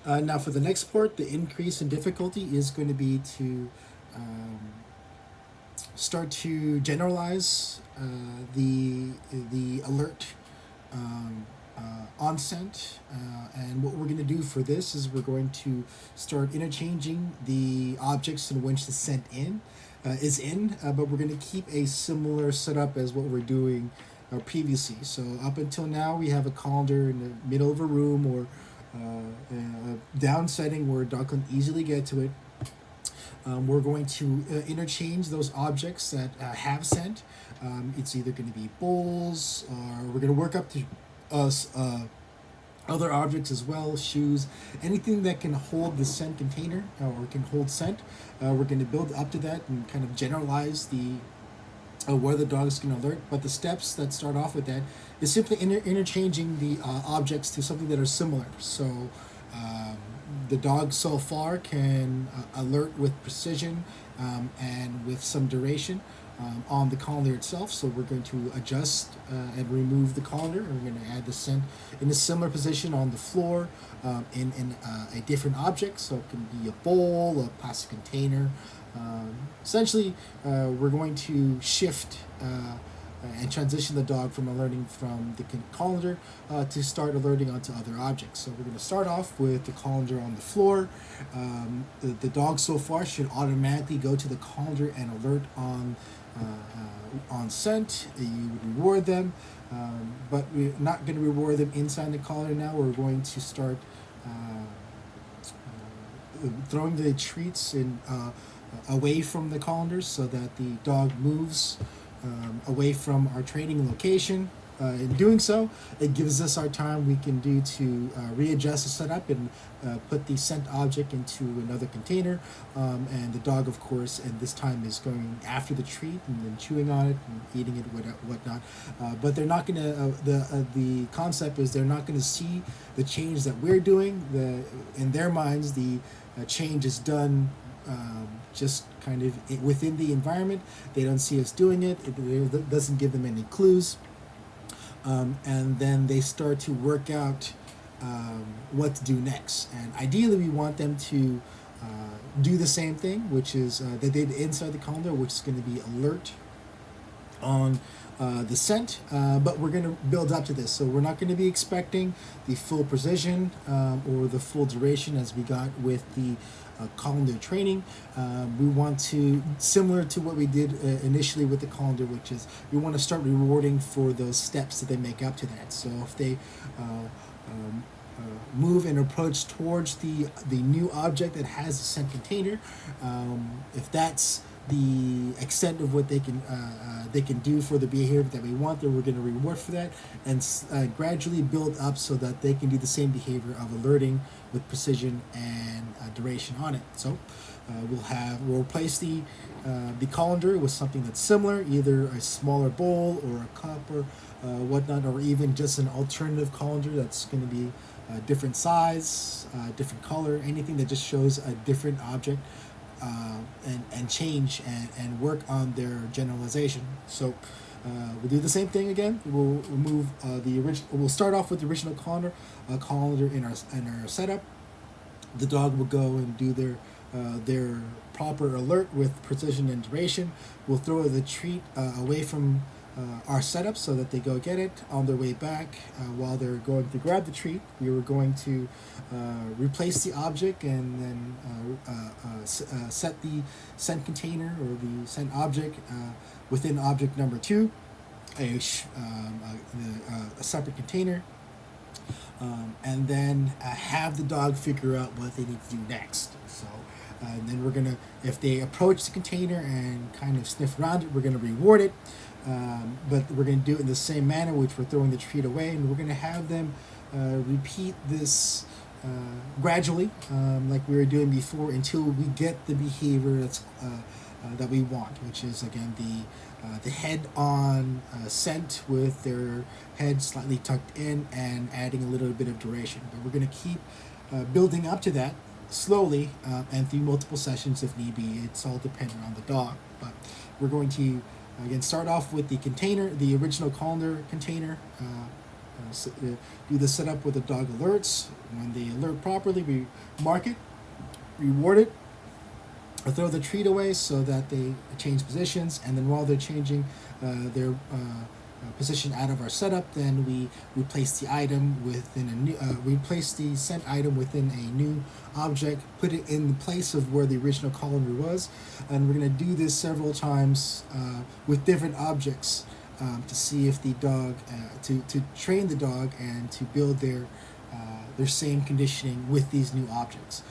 Now for the next part, the increase in difficulty is going to be to um, start to generalize the alert onset. And what we're going to do for this is we're going to start interchanging the objects in which the scent in is in, but we're going to keep a similar setup as what we're doing previously. So up until now, we have a colander in the middle of a room or a down setting where a dog can easily get to it. We're going to interchange those objects that have scent. It's either going to be bowls, or we're going to work up to us other objects as well, shoes, anything that can hold the scent container or can hold scent. We're going to build up to that and kind of generalize the where the dog is going to alert. But the steps that start off with that is simply interchanging the objects to something that are similar. So um, the dog so far can alert with precision and with some duration on the colander itself. So we're going to adjust and remove the colander. We're going to add the scent in a similar position on the floor in a different object. So it can be a bowl, a plastic container. Essentially, we're going to shift and transition the dog from alerting from the colander to start alerting onto other objects. So we're going to start off with the colander on the floor. The dog so far should automatically go to the colander and alert on scent. You would reward them, but we're not going to reward them inside the colander now. We're going to start throwing the treats in away from the colanders so that the dog moves away from our training location. In doing so, it gives us our time we can do to readjust the setup and put the scent object into another container. And the dog, of course, and this time is going after the treat and then chewing on it and eating it, whatnot. But they're not going to. The concept is they're not going to see the change that we're doing. In their minds, the change is done just kind of within the environment. They don't see us doing it. It doesn't give them any clues. And then they start to work out what to do next. And ideally, we want them to do the same thing, which is they did inside the colander, which is going to be alert on the scent, but we're going to build up to this. So we're not going to be expecting the full precision or the full duration as we got with the colander training. We want to, similar to what we did initially with the colander, which is we want to start rewarding for those steps that they make up to that. So if they move and approach towards the new object that has a scent container, if that's the extent of what they can do for the behavior that we want, then we're going to reward for that and gradually build up so that they can do the same behavior of alerting with precision and duration on it. So we'll replace the colander with something that's similar, either a smaller bowl or a cup or whatnot, or even just an alternative colander that's going to be a different size, different color, anything that just shows a different object. And change and work on their generalization. So we'll do the same thing again. We'll remove the original. We'll start off with the original colander in our setup. The dog will go and do their proper alert with precision and duration. We'll throw the treat away from our setup so that they go get it on their way back. While they're going to grab the treat, we were going to replace the object and then set the scent container or the scent object within object number two, a separate container, and then have the dog figure out what they need to do next. So and then we're gonna, if they approach the container and kind of sniff around it, we're gonna reward it. But we're gonna do it in the same manner, which we're throwing the treat away, and we're gonna have them repeat this gradually, like we were doing before, until we get the behavior that we want, which is again the head on scent with their head slightly tucked in and adding a little bit of duration. But we're going to keep building up to that slowly and through multiple sessions if need be. It's all dependent on the dog. But we're going to again start off with the container, the original colander container. do the setup with the dog alerts. When they alert properly, we mark it, reward it, throw the treat away so that they change positions, and then while they're changing their position out of our setup, then we replace the item within a new replace the sent item within a new object, put it in the place of where the original colony was, and we're going to do this several times with different objects to see if the dog to train the dog and to build their same conditioning with these new objects.